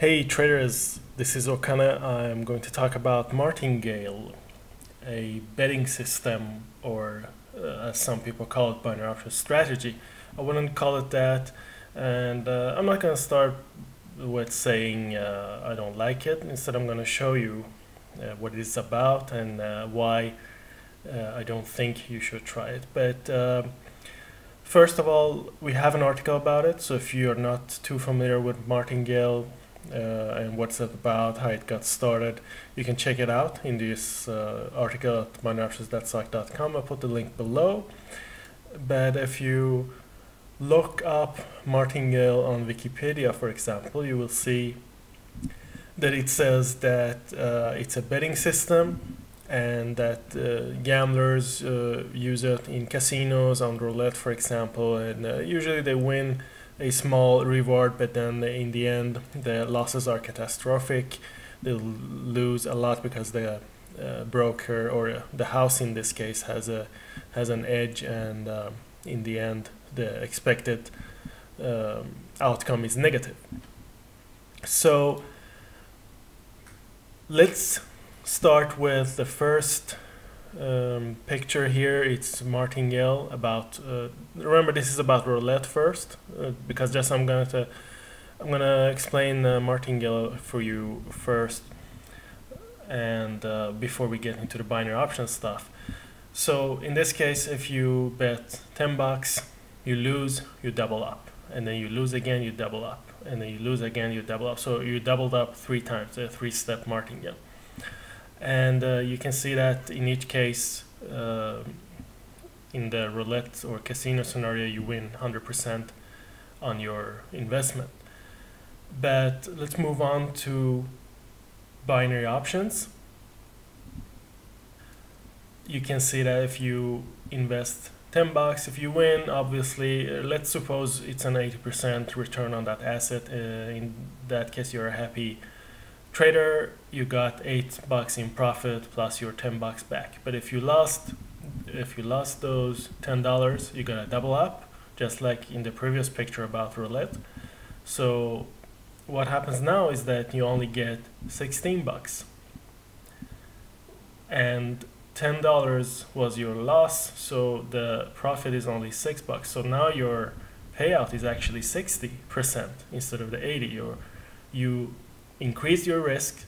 Hey traders, this is Okana. I'm going to talk about Martingale, a betting system, or as some people call it, binary option strategy. I wouldn't call it that, and I'm not going to start with saying I don't like it. Instead, I'm going to show you what it is about and why I don't think you should try it. But first of all, we have an article about it, so if you're not too familiar with Martingale, and what's it about, how it got started, you can check it out in this article at binaryoptions.sock.com. I'll put the link below. But if you look up Martingale on Wikipedia, for example, you will see that it says that it's a betting system and that gamblers use it in casinos, on roulette, for example, and usually they win a small reward, but then in the end the losses are catastrophic. They'll lose a lot because the broker, or the house in this case, has an edge, and in the end the expected outcome is negative. So let's start with the first picture here. It's Martingale. About remember, this is about roulette first, because just I'm gonna explain Martingale for you first, and before we get into the binary option stuff. So in this case, if you bet $10, you lose, you double up, and then you lose again, you double up, and then you lose again, you double up. So you doubled up 3 times, a 3-step Martingale. And you can see that in each case, in the roulette or casino scenario, you win 100% on your investment. But let's move on to binary options. You can see that if you invest $10, if you win, obviously, let's suppose it's an 80% return on that asset. In that case, you're a happy trader. You got $8 in profit plus your $10 back. But if you lost those $10, you're gonna double up, just like in the previous picture about roulette. So what happens now is that you only get $16, and $10 was your loss, so the profit is only $6. So now your payout is actually 60% instead of the 80. You increased your risk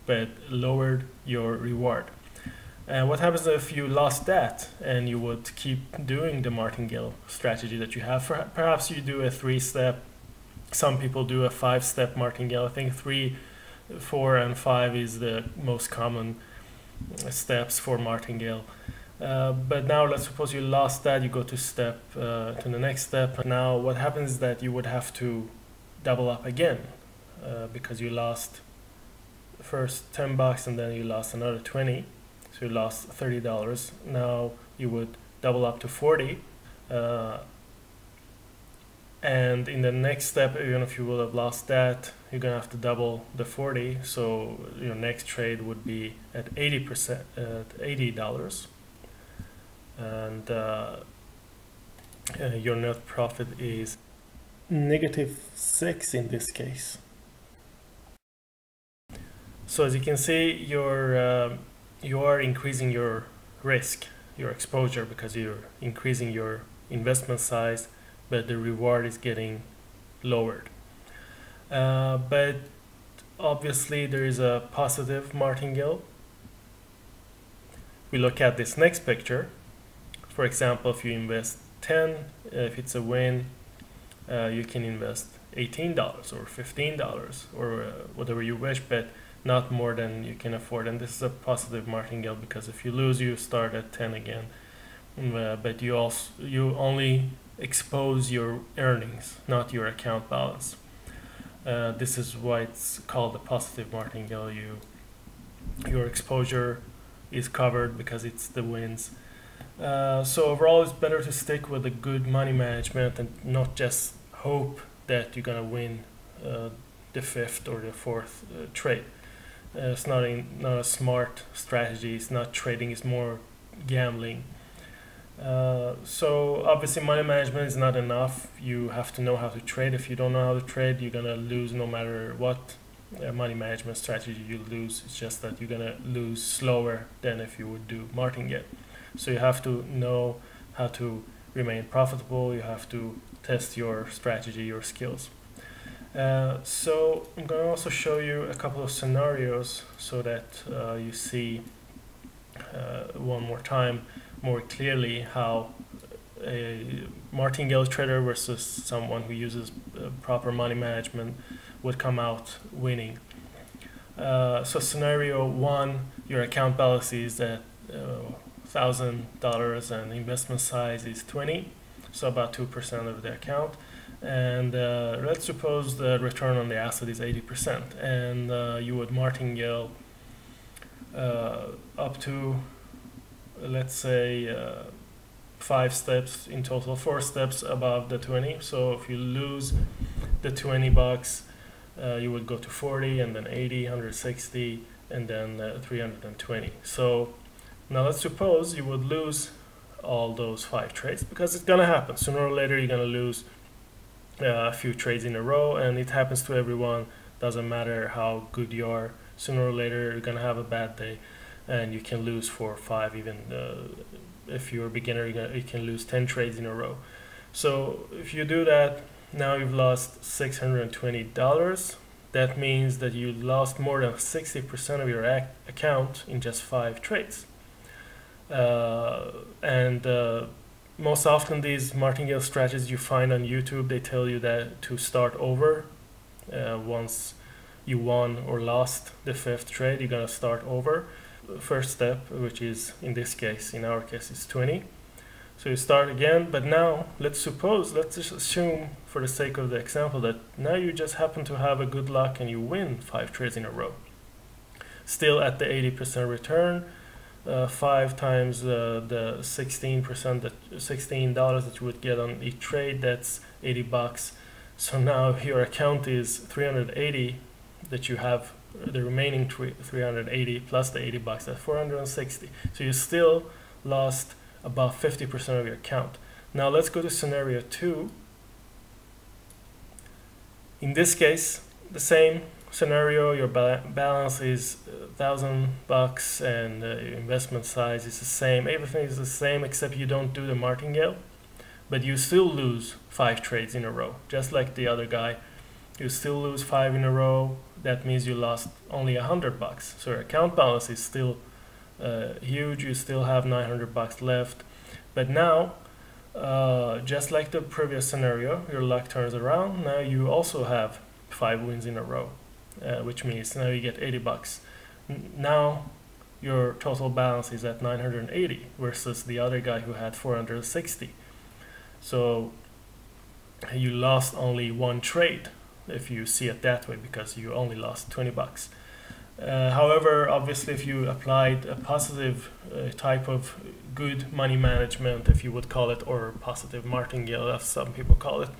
but lowered your reward. And what happens if you lost that and you would keep doing the Martingale strategy that you have? Perhaps you do a 3-step. Some people do a 5-step Martingale. I think 3, 4, and 5 is the most common steps for Martingale. But now let's suppose you lost that. You go to the next step. Now what happens is that you would have to double up again, because you lost first $10 and then you lost another 20, so you lost $30. Now you would double up to 40, and in the next step, even if you will have lost that, you're gonna have to double the 40. So your next trade would be at 80%, at $80, and your net profit is -6 in this case. So as you can see, you are increasing your risk, your exposure, because you're increasing your investment size, but the reward is getting lowered. But obviously there is a positive Martingale. We look at this next picture. For example, if you invest 10, if it's a win, you can invest $18 or $15 or whatever you wish, but not more than you can afford. And this is a positive Martingale, because if you lose, you start at 10 again. But you only expose your earnings, not your account balance. This is why it's called a positive Martingale. Your exposure is covered because it's the wins. So overall, it's better to stick with a good money management and not just hope that you're gonna win the 5th or the 4th trade. It's not a smart strategy. It's not trading. It's more gambling. So obviously money management is not enough. You have to know how to trade. If you don't know how to trade, you're gonna lose no matter what money management strategy, you lose. It's just that you're gonna lose slower than if you would do Martingale. So you have to know how to remain profitable. You have to test your strategy, your skills. So I'm going to also show you a couple of scenarios so that you see one more time more clearly how a martingale trader versus someone who uses proper money management would come out winning. So scenario one, your account balance is at $1,000 and investment size is 20, so about 2% of the account. And let's suppose the return on the asset is 80%, and you would martingale up to, let's say, 5 steps in total, 4 steps above the 20. So if you lose the 20 bucks, you would go to 40, and then 80, 160, and then 320. So now let's suppose you would lose all those 5 trades, because it's gonna happen. Sooner or later you're gonna lose a few trades in a row, and it happens to everyone. Doesn't matter how good you are, sooner or later you're gonna have a bad day, and you can lose 4 or 5. Even if you're a beginner, you can lose 10 trades in a row. So if you do that, now you've lost $620. That means that you lost more than 60% of your account in just 5 trades. Most often these martingale strategies you find on YouTube, they tell you that to start over once you won or lost the 5th trade, you're gonna start over. First step, which is in this case, in our case, is 20. So you start again, but now let's just assume for the sake of the example that now you just happen to have a good luck and you win 5 trades in a row. Still at the 80% return, 5 times the 16%, $16 that you would get on each trade, that's 80 bucks. So now your account is 380 that you have, the remaining 380 plus the 80 bucks, that's 460. So you still lost about 50% of your account. Now let's go to scenario 2. In this case, the same scenario, your balance is $1,000 and your investment size is the same. Everything is the same except you don't do the martingale, but you still lose 5 trades in a row, just like the other guy. You still lose 5 in a row. That means you lost only $100. So your account balance is still huge. You still have $900 left. But now, just like the previous scenario, your luck turns around. Now you also have 5 wins in a row, which means now you get 80 bucks. Now your total balance is at 980 versus the other guy who had 460. So you lost only 1 trade, if you see it that way, because you only lost 20 bucks. However, obviously, if you applied a positive type of good money management, if you would call it, or positive martingale, as some people call it,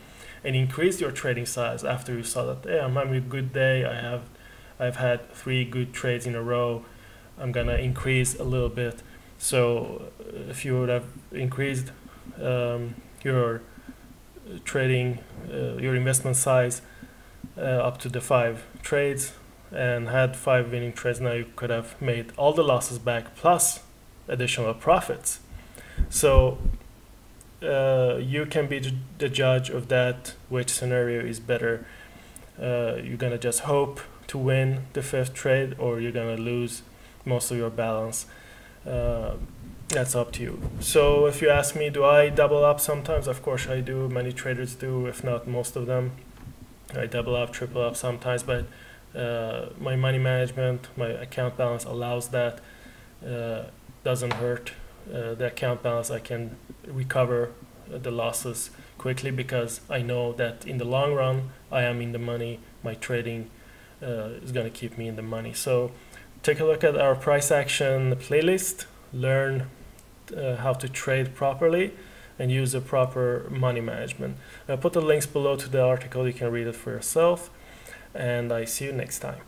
and increased your trading size after you saw that, hey, I'm having a good day, I've had 3 good trades in a row, I'm gonna increase a little bit. So if you would have increased your trading, your investment size up to the 5 trades and had 5 winning trades, now you could have made all the losses back plus additional profits. So you can be the judge of that, which scenario is better. You're gonna just hope to win the 5th trade, or you're gonna lose most of your balance. That's up to you. So if you ask me, do I double up sometimes? Of course I do. Many traders do, if not most of them. I double up, triple up sometimes, but my money management, my account balance allows that. Doesn't hurt the account balance. I can recover the losses quickly because I know that in the long run I am in the money. My trading is going to keep me in the money. So take a look at our price action playlist, learn how to trade properly and use the proper money management. I'll put the links below to the article, you can read it for yourself, and I see you next time.